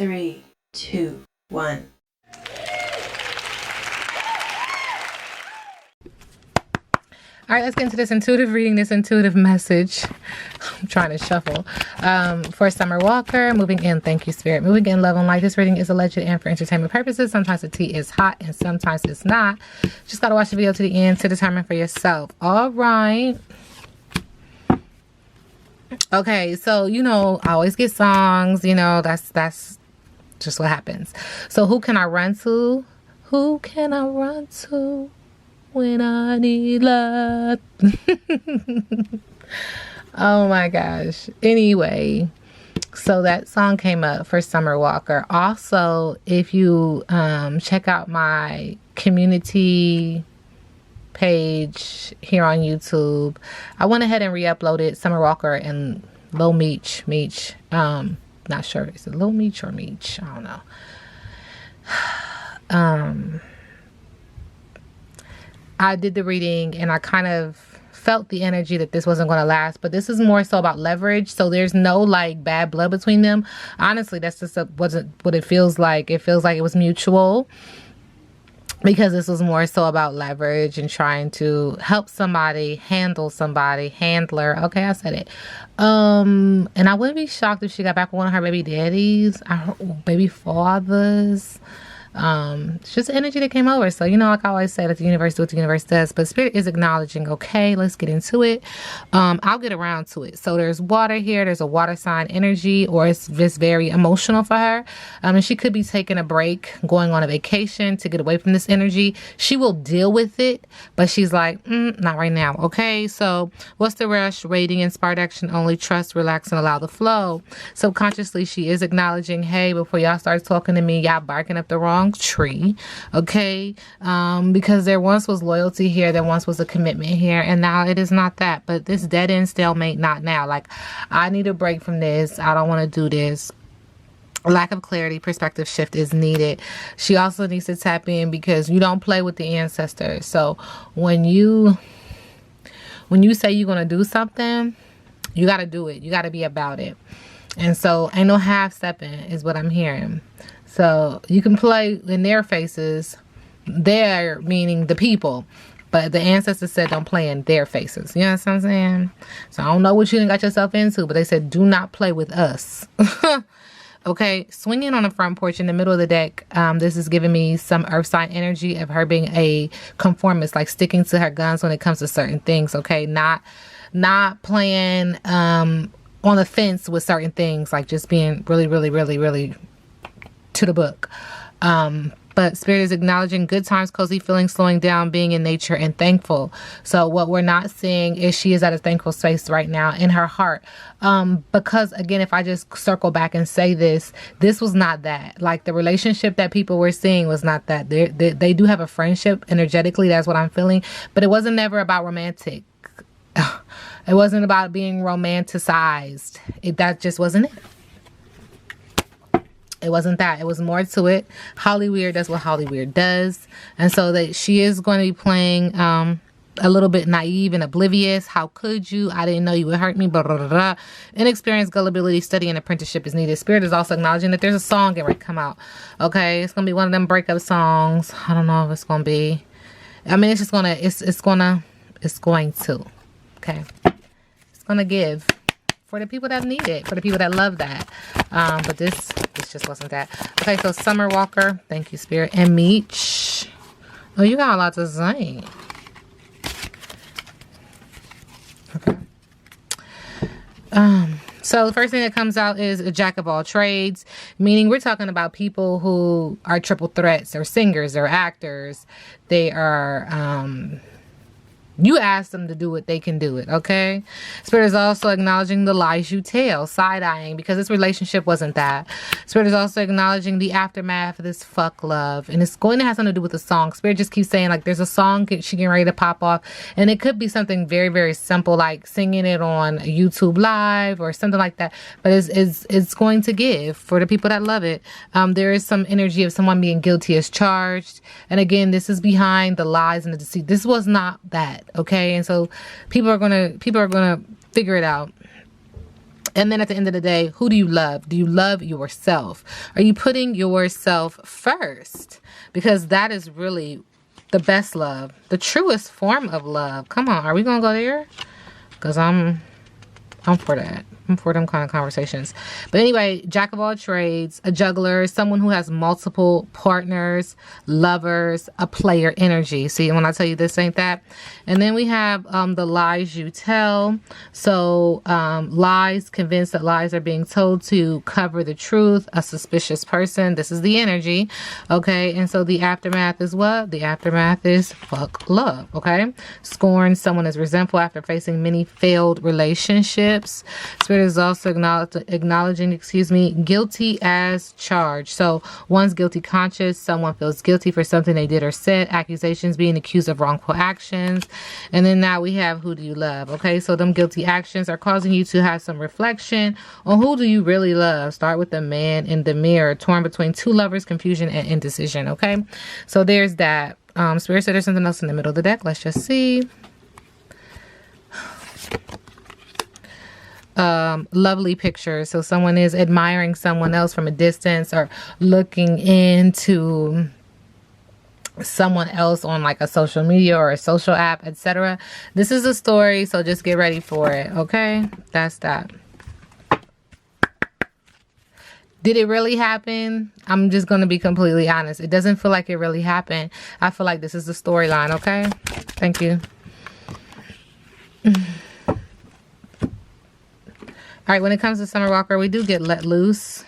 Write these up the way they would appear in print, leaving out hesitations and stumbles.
3, 2, 1. All right, let's get into this intuitive reading, this intuitive message. I'm trying to shuffle. For Summer Walker, moving in, thank you, Spirit. Moving in, love and light. This reading is alleged and for entertainment purposes. Sometimes the tea is hot and sometimes it's not. Just got to watch the video to the end to determine for yourself. All right. Okay, so, I always get songs, that's just what happens. So who can I run to? Who can I run to when I need love? Oh my gosh. Anyway, so that song came up for Summer Walker. Also, if you check out my community page here on YouTube, I went ahead and re-uploaded Summer Walker and Lil Meech. Not sure. Is it Lil Meech or Meech? I don't know. I did the reading and I kind of felt the energy that this wasn't going to last, but this is more so about leverage. So there's no like bad blood between them. Honestly, that's just wasn't what it feels like. It feels like it was mutual, because this was more so about leverage and trying to help somebody, handle somebody, handler. Okay, I said it. And I wouldn't be shocked if she got back with one of her baby daddies, baby fathers. It's just energy that came over. So, like I always say, that the universe do what the universe does. But Spirit is acknowledging, okay, let's get into it. I'll get around to it. So there's water here. There's a water sign energy, or it's just very emotional for her. And she could be taking a break, going on a vacation to get away from this energy. She will deal with it, but she's like, not right now. Okay, so what's the rush? Waiting, inspired action only. Trust, relax, and allow the flow. Subconsciously, she is acknowledging, hey, before y'all start talking to me, y'all barking up the wrong tree. Okay, because there once was loyalty here, there once was a commitment here, and now it is not that. But this dead end stalemate, not now. Like, I need a break from this. I don't want to do this. Lack of clarity, perspective shift is needed. She also needs to tap in, because you don't play with the ancestors. So when you say you're going to do something, you got to do it. You got to be about it. And so ain't no half stepping is what I'm hearing. So you can play in their faces, their meaning the people, but the ancestors said don't play in their faces. You know what I'm saying? So I don't know what you done got yourself into, but they said do not play with us. Okay, swinging on the front porch in the middle of the deck. This is giving me some earth sign energy of her being a conformist, like sticking to her guns when it comes to certain things. Okay, not playing on the fence with certain things, like just being really, really, really, really to the book. But Spirit is acknowledging good times, cozy feelings, slowing down, being in nature, and thankful. So what we're not seeing is she is at a thankful space right now in her heart. Because again, if I just circle back and say this was not that. Like, the relationship that people were seeing was not that. They do have a friendship energetically. That's what I'm feeling. But it wasn't never about romantic. It wasn't about being romanticized. That just wasn't it. It wasn't that. It was more to it. Hollyweird does what Hollyweird does. And so that she is going to be playing a little bit naive and oblivious. How could you? I didn't know you would hurt me. Blah, blah, blah, blah. Inexperience, gullibility, study, and apprenticeship is needed. Spirit is also acknowledging that there's a song getting ready to come out. Okay, it's going to be one of them breakup songs. I don't know if it's going to be. I mean, it's just going to, it's going to. Okay. It's going to give. For the people that need it, for the people that love that. But this just wasn't that. Okay, so Summer Walker, thank you, Spirit. And Meech. Oh, you got a lot to say. Okay. So the first thing that comes out is a jack of all trades, meaning we're talking about people who are triple threats. They're singers, they're actors, they are you ask them to do it, they can do it, okay? Spirit is also acknowledging the lies you tell, side-eyeing, because this relationship wasn't that. Spirit is also acknowledging the aftermath of this fuck love, and it's going to have something to do with the song. Spirit just keeps saying, like, there's a song she getting ready to pop off, and it could be something very, very simple, like singing it on YouTube Live or something like that, but it's going to give for the people that love it. There is some energy of someone being guilty as charged, and again, this is behind the lies and the deceit. This was not that. Okay, and so people are gonna figure it out. And then at the end of the day, who do you love? Do you love yourself? Are you putting yourself first? Because that is really the best love, the truest form of love. Come on, are we gonna go there? Because I'm for that. I'm for them kind of conversations. But anyway, jack of all trades, a juggler, someone who has multiple partners, lovers, a player energy. See, when I tell you this ain't that. And then we have the lies you tell. So lies, convinced that lies are being told to cover the truth, a suspicious person. This is the energy. Okay. And so the aftermath is what? The aftermath is fuck love. Okay. Scorn, someone is resentful after facing many failed relationships. Spirit is also acknowledging, guilty as charged. So one's guilty conscious. Someone feels guilty for something they did or said. Accusations, being accused of wrongful actions. And then now we have who do you love? Okay, so them guilty actions are causing you to have some reflection on who do you really love. Start with the man in the mirror, torn between two lovers, confusion and indecision. Okay, so there's that. Spirit said there's something else in the middle of the deck. Let's just see. Lovely pictures. So someone is admiring someone else from a distance or looking into someone else on like a social media or a social app, etc. This is a story, so just get ready for it. Okay, that's that. Did it really happen? I'm just going to be completely honest. It doesn't feel like it really happened. I feel like this is the storyline. Okay, thank you. All right, when it comes to Summer Walker, we do get let loose.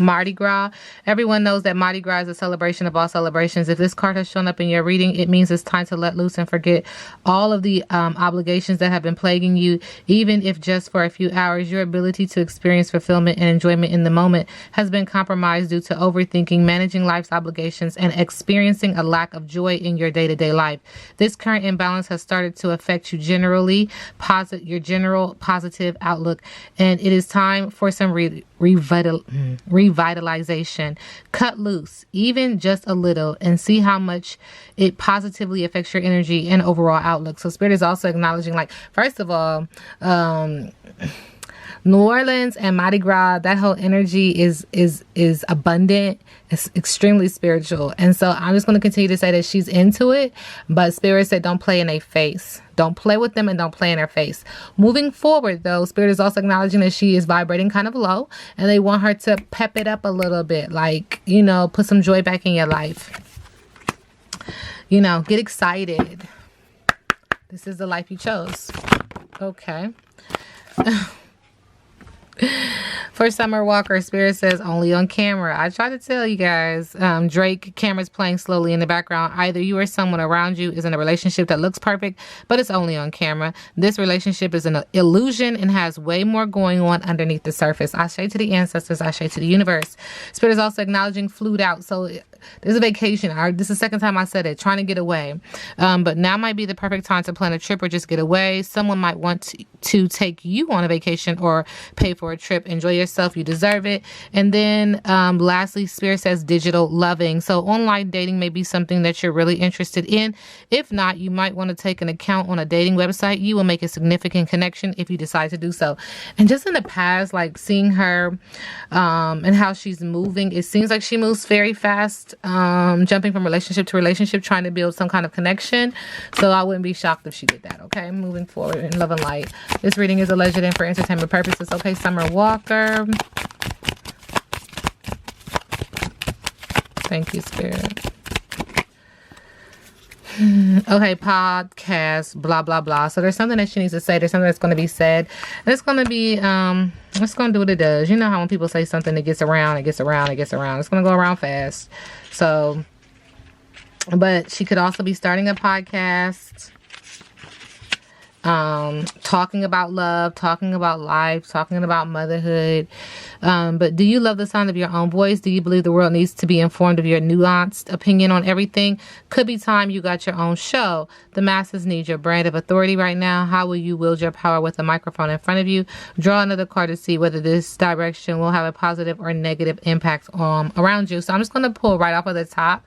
Mardi Gras. Everyone knows that Mardi Gras is a celebration of all celebrations. If this card has shown up in your reading, it means it's time to let loose and forget all of the obligations that have been plaguing you, even if just for a few hours. Your ability to experience fulfillment and enjoyment in the moment has been compromised due to overthinking, managing life's obligations, and experiencing a lack of joy in your day-to-day life. This current imbalance has started to affect you generally, your general positive outlook, and it is time for some revitalization. Cut loose, even just a little, and see how much it positively affects your energy and overall outlook. So Spirit is also acknowledging, like, first of all, New Orleans and Mardi Gras, that whole energy is abundant. It's extremely spiritual. And so I'm just going to continue to say that she's into it, but Spirit said don't play in their face. Don't play with them and don't play in their face. Moving forward, though, Spirit is also acknowledging that she is vibrating kind of low, and they want her to pep it up a little bit, like, you know, put some joy back in your life. You know, get excited. This is the life you chose. Okay. For Summer Walker, Spirit says only on camera. I try to tell you guys, Drake, cameras playing slowly in the background. Either you or someone around you is in a relationship that looks perfect, but it's only on camera. This relationship is an illusion and has way more going on underneath the surface. Ashe to the ancestors, Ashe to the universe. Spirit is also acknowledging flued out. So there's a vacation. This is the second time I said it, trying to get away. But now might be the perfect time to plan a trip or just get away. Someone might want to take you on a vacation or pay for a trip. Enjoy yourself. You deserve it. And then lastly, Spirit says digital loving. So online dating may be something that you're really interested in. If not, you might want to take an account on a dating website. You will make a significant connection if you decide to do so. And just in the past, like seeing her and how she's moving, it seems like she moves very fast. Jumping from relationship to relationship, trying to build some kind of connection. So I wouldn't be shocked if she did that. Okay, moving forward in love and light. This reading is alleged and for entertainment purposes. Okay, Summer Walker. Thank you, Spirit. Okay, podcast, blah, blah, blah. So there's something that she needs to say. There's something that's going to be said. And it's going to be, it's going to do what it does. You know how when people say something, it gets around, it gets around, it gets around. It's going to go around fast. So, but she could also be starting a podcast, talking about love, talking about life, talking about motherhood. But do you love the sound of your own voice? Do you believe the world needs to be informed of your nuanced opinion on everything? Could be time you got your own show. The masses need your brand of authority right now. How will you wield your power with a microphone in front of you? Draw another card to see whether this direction will have a positive or negative impact around you. So I'm just going to pull right off of the top.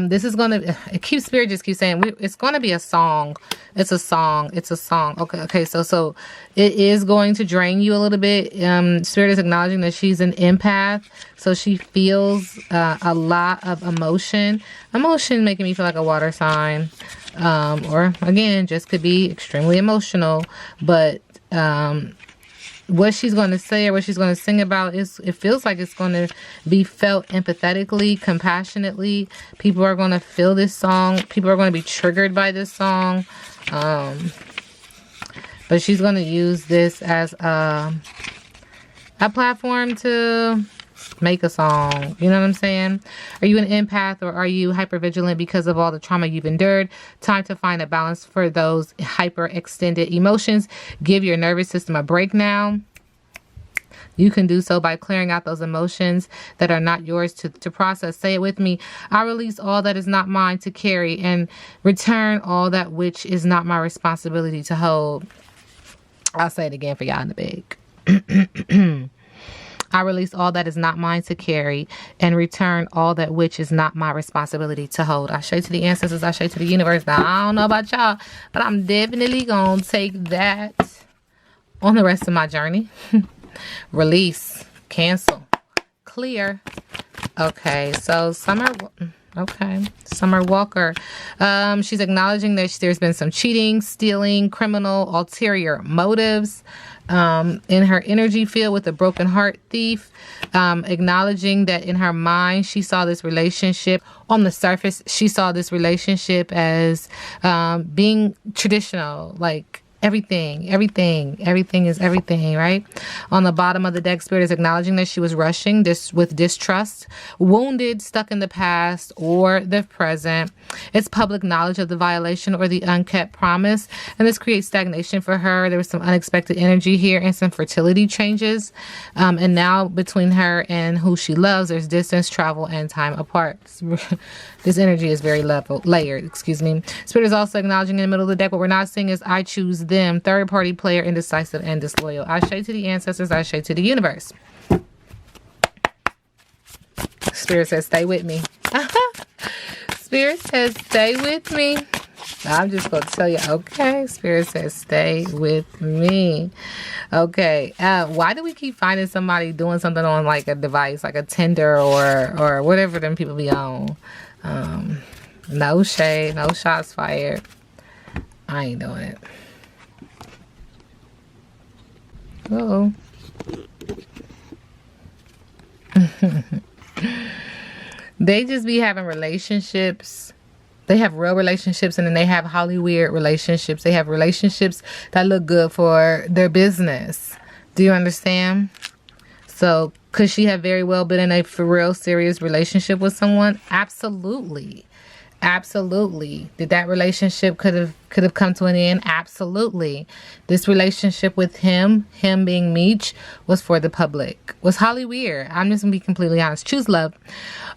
This is going to, Spirit just keeps saying, it's going to be a song. It's a song. It's a song. Okay, so it is going to drain you a little bit. Spirit is acknowledging that she's an empath, so she feels a lot of emotion making me feel like a water sign, or again just could be extremely emotional. But what she's going to say or what she's going to sing about is, it feels like it's going to be felt empathetically, compassionately. People are going to feel this song. People are going to be triggered by this song. But she's going to use this as a platform to make a song. You know what I'm saying? Are you an empath, or are you hypervigilant because of all the trauma you've endured? Time to find a balance for those hyper extended emotions. Give your nervous system a break now. You can do so by clearing out those emotions that are not yours to process. Say it with me. I release all that is not mine to carry and return all that which is not my responsibility to hold. I'll say it again for y'all in the big. I release all that is not mine to carry and return all that which is not my responsibility to hold. I say to the ancestors, I say to the universe. Now, I don't know about y'all, but I'm definitely going to take that on the rest of my journey. Release, cancel, clear. Okay, so Summer Walker. She's acknowledging that there's been some cheating, stealing, criminal, ulterior motives in her energy field with a broken heart thief. Acknowledging that in her mind, she saw this relationship. On the surface, she saw this relationship as being traditional, like everything is everything, right? On the bottom of the deck, Spirit is acknowledging that she was rushing with distrust, wounded, stuck in the past or the present. It's public knowledge of the violation or the unkept promise, and this creates stagnation for her. There was some unexpected energy here and some fertility changes. And now between her and who she loves, there's distance, travel, and time apart. This energy is very layered, Spirit is also acknowledging in the middle of the deck, what we're not seeing is I choose them, third party player, indecisive and disloyal. I say to the ancestors, I say to the universe. Spirit says, stay with me. Spirit says, stay with me. I'm just going to tell you, okay? Spirit says, stay with me. Okay. Why do we keep finding somebody doing something on like a device, like a Tinder or whatever them people be on? No shade, no shots fired. I ain't doing it. Uh-oh. They just be having relationships. They have real relationships, and then they have Hollywood relationships. They have relationships that look good for their business. Do you understand? So, could she have very well been in a for real serious relationship with someone? Absolutely. Absolutely. Did that relationship could have come to an end? Absolutely. This relationship with him being Meech, was for the public. Was Hollywood. I'm just gonna be completely honest. Choose love.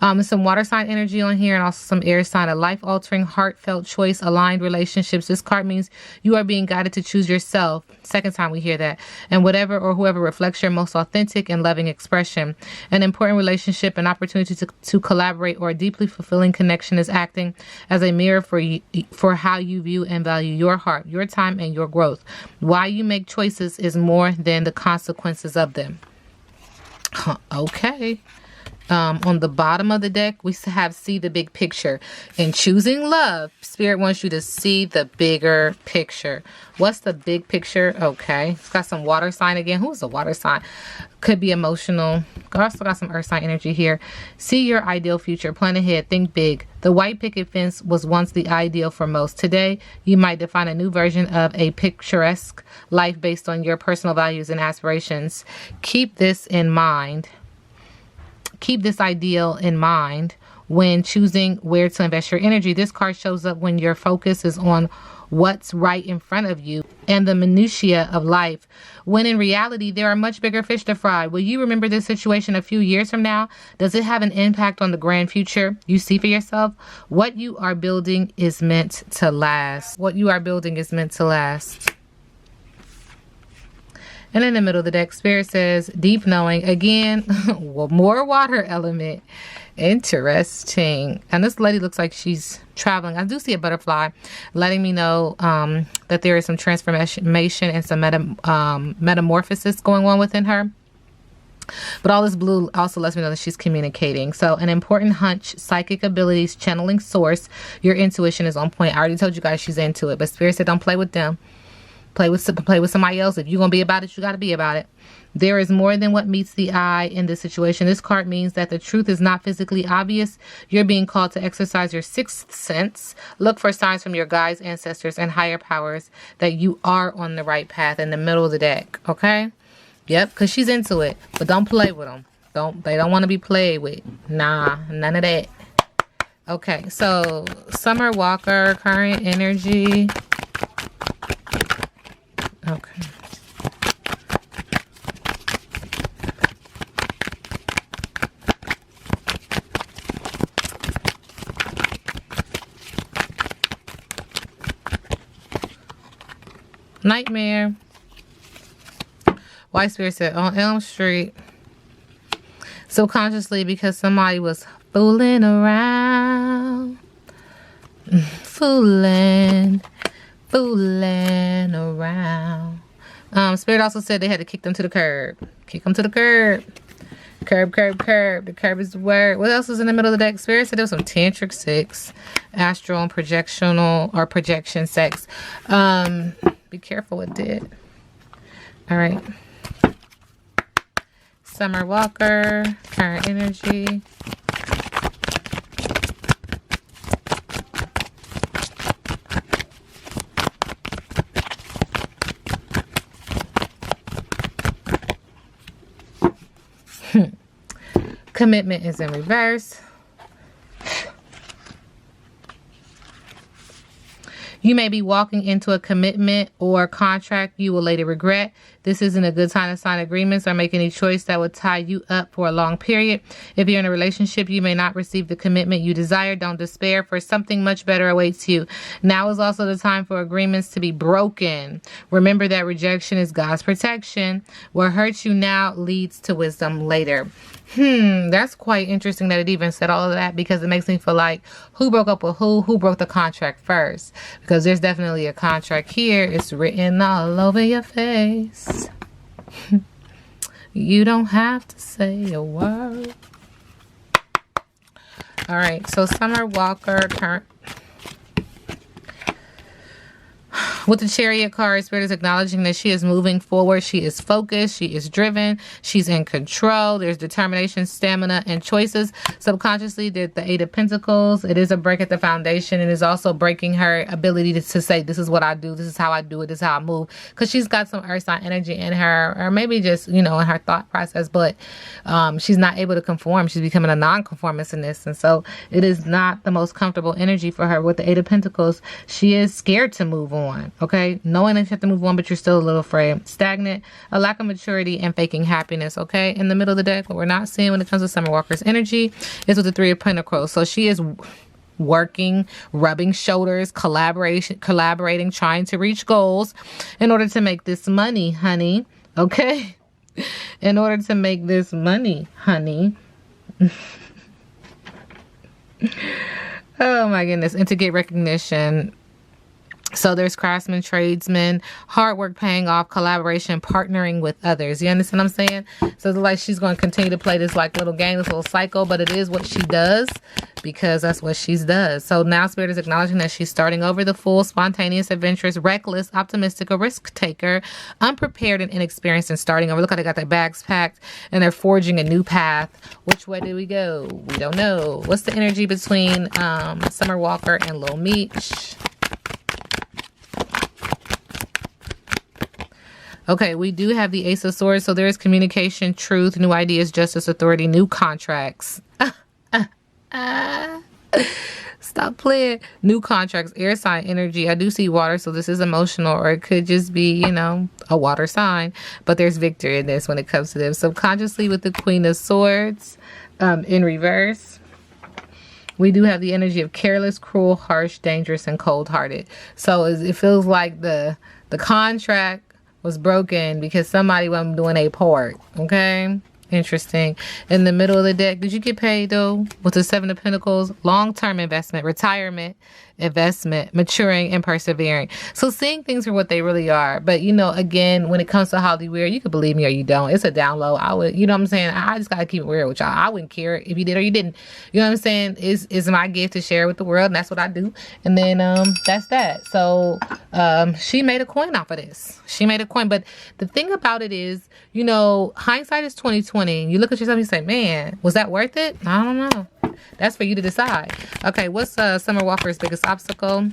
There's some water sign energy on here and also some air sign. A life-altering, heartfelt choice, aligned relationships. This card means you are being guided to choose yourself. Second time we hear that. And whatever or whoever reflects your most authentic and loving expression. An important relationship, an opportunity to collaborate, or a deeply fulfilling connection is acting as a mirror for how you view and value your heart, your time, and your growth. Why you make choices is more than the consequences of them. Okay. On the bottom of the deck, we have see the big picture. In choosing love, Spirit wants you to see the bigger picture. What's the big picture? Okay. It's got some water sign again. Who's a water sign? Could be emotional. Also got some earth sign energy here. See your ideal future. Plan ahead. Think big. The white picket fence was once the ideal for most. Today, you might define a new version of a picturesque life based on your personal values and aspirations. Keep this in mind. Keep this ideal in mind when choosing where to invest your energy. This card shows up when your focus is on what's right in front of you and the minutiae of life, when in reality there are much bigger fish to fry. Will you remember this situation a few years from now? Does it have an impact on the grand future you see for yourself? What you are building is meant to last. What you are building is meant to last. And in the middle of the deck, Spirit says, deep knowing. Again, well, more water element. Interesting. And this lady looks like she's traveling. I do see a butterfly, letting me know that there is some transformation and some metamorphosis going on within her. But all this blue also lets me know that she's communicating. So an important hunch, psychic abilities, channeling source. Your intuition is on point. I already told you guys she's into it. But Spirit said don't play with them. Play with somebody else. If you're going to be about it, you got to be about it. There is more than what meets the eye in this situation. This card means that the truth is not physically obvious. You're being called to exercise your sixth sense. Look for signs from your guides, ancestors, and higher powers that you are on the right path in the middle of the deck. Okay? Yep, because she's into it. But don't play with them. They don't want to be played with. Nah, none of that. Okay, so Summer Walker, current energy. Okay. Nightmare. White Spirit said on Elm Street. Subconsciously, because somebody was fooling around. Fooling around. Spirit also said they had to kick them to the curb. Kick them to the curb. Curb. The curb is the word. What else is in the middle of the deck? Spirit said there was some tantric sex, astral and projectional or projection sex. Be careful with it. All right. Summer Walker, current energy. Commitment is in reverse. You may be walking into a commitment or contract you will later regret. This isn't a good time to sign agreements or make any choice that would tie you up for a long period. If you're in a relationship, you may not receive the commitment you desire. Don't despair, for something much better awaits you. Now is also the time for agreements to be broken. Remember that rejection is God's protection. What hurts you now leads to wisdom later. That's quite interesting that it even said all of that, because it makes me feel like who broke up with who broke the contract first, because there's definitely a contract here. It's written all over your face. You don't have to say a word. All right, so Summer Walker, current. With the Chariot card, Spirit is acknowledging that she is moving forward. She is focused. She is driven. She's in control. There's determination, stamina, and choices. Subconsciously, the Eight of Pentacles. It is a break at the foundation. It is also breaking her ability to say, this is what I do. This is how I do it. This is how I move. Because she's got some earth sign energy in her, or maybe just, in her thought process. But she's not able to conform. She's becoming a non-conformist in this. And so it is not the most comfortable energy for her. With the Eight of Pentacles, she is scared to move on. Okay, knowing that you have to move on, but you're still a little afraid. Stagnant, a lack of maturity, and faking happiness. Okay, in the middle of the deck, what we're not seeing when it comes to Summer Walker's energy is with the Three of Pentacles. So she is working, rubbing shoulders, collaborating, trying to reach goals in order to make this money, honey. Okay, in order to make this money, honey. Oh my goodness, and to get recognition. So there's craftsmen, tradesmen, hard work paying off, collaboration, partnering with others. You understand what I'm saying? So it's like she's going to continue to play this like little game, this little cycle, but it is what she does, because that's what she does. So now Spirit is acknowledging that she's starting over, the fool, spontaneous, adventurous, reckless, optimistic, a risk taker, unprepared and inexperienced, and starting over. Look how they got their bags packed and they're forging a new path. Which way do we go? We don't know. What's the energy between Summer Walker and Lil Meech? Okay, we do have the Ace of Swords. So there is communication, truth, new ideas, justice, authority, new contracts. Stop playing. New contracts, air sign energy. I do see water, so this is emotional, or it could just be, a water sign. But there's victory in this when it comes to them. Subconsciously with the Queen of Swords in reverse. We do have the energy of careless, cruel, harsh, dangerous, and cold-hearted. So it feels like the contract was broken because somebody wasn't doing a part. Okay. Interesting. In the middle of the deck, did you get paid though? With the Seven of Pentacles, long-term investment, retirement, investment, maturing, and persevering. So seeing things for what they really are. But you know, again, when it comes to Holly Weird, you can believe me or you don't. It's a download. I would, you know what I'm saying? I just gotta keep it weird with y'all. I wouldn't care if you did or you didn't. You know what I'm saying? Is my gift to share with the world, and that's what I do. And then that's that. So she made a coin off of this. She made a coin. But the thing about it is, you know, hindsight is 2020. You look at yourself and you say, man, was that worth it? I don't know. That's for you to decide. Okay, what's Summer Walker's biggest obstacle?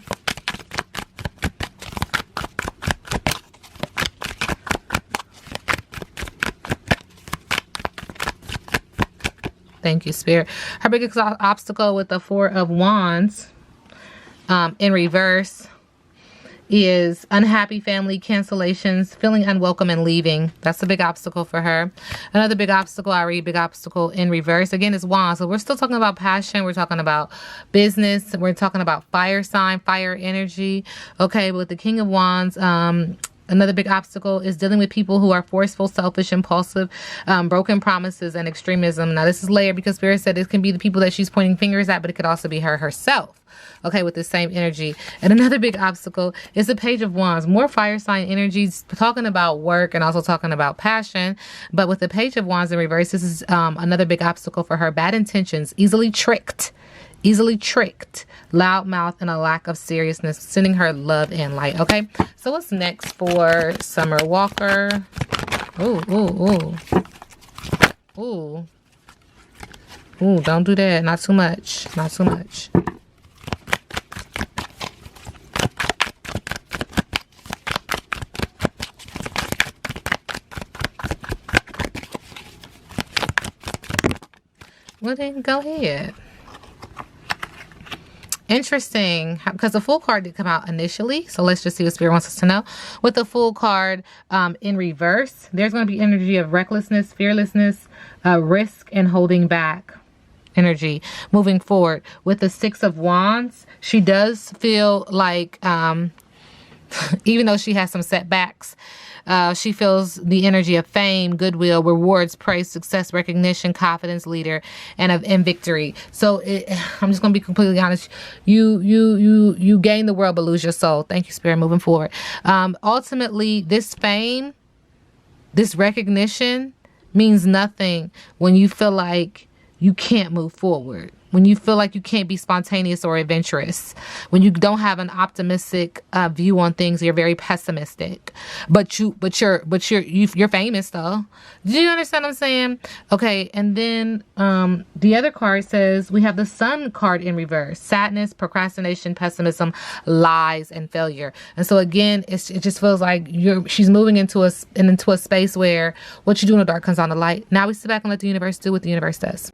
Thank you, Spirit. Her biggest obstacle with the Four of Wands in reverse is unhappy family, cancellations, feeling unwelcome, and leaving. That's a big obstacle for her. Another big obstacle, I read big obstacle in reverse. Again, is Wands. So we're still talking about passion. We're talking about business. We're talking about fire sign, fire energy. Okay, but with the King of Wands, another big obstacle is dealing with people who are forceful, selfish, impulsive, broken promises, and extremism. Now, this is layered because Spirit said it can be the people that she's pointing fingers at, but it could also be her herself. Okay, with the same energy. And another big obstacle is the Page of Wands. More fire sign energies, talking about work and also talking about passion. But with the Page of Wands in reverse, this is another big obstacle for her. Bad intentions, easily tricked, loud mouth, and a lack of seriousness, sending her love and light. Okay, so what's next for Summer Walker? Ooh, don't do that. Not too much. Well, then go ahead. Interesting, because the Fool card did come out initially. So let's just see what Spirit wants us to know. With the Fool card in reverse, there's going to be energy of recklessness, fearlessness, risk, and holding back energy moving forward. With the Six of Wands, she does feel like, even though she has some setbacks, she feels the energy of fame, goodwill, rewards, praise, success, recognition, confidence, leader, and victory. So I'm just gonna be completely honest. You gain the world but lose your soul. Thank you, Spirit. Moving forward. Ultimately, this fame, this recognition means nothing when you feel like you can't move forward. When you feel like you can't be spontaneous or adventurous, when you don't have an optimistic view on things, you're very pessimistic. But you're famous though. Do you understand what I'm saying? Okay, and then the other card says we have the Sun card in reverse: sadness, procrastination, pessimism, lies, and failure. And so again, it just feels like she's moving into a space where what you do in the dark comes on the light. Now we sit back and let the universe do what the universe does.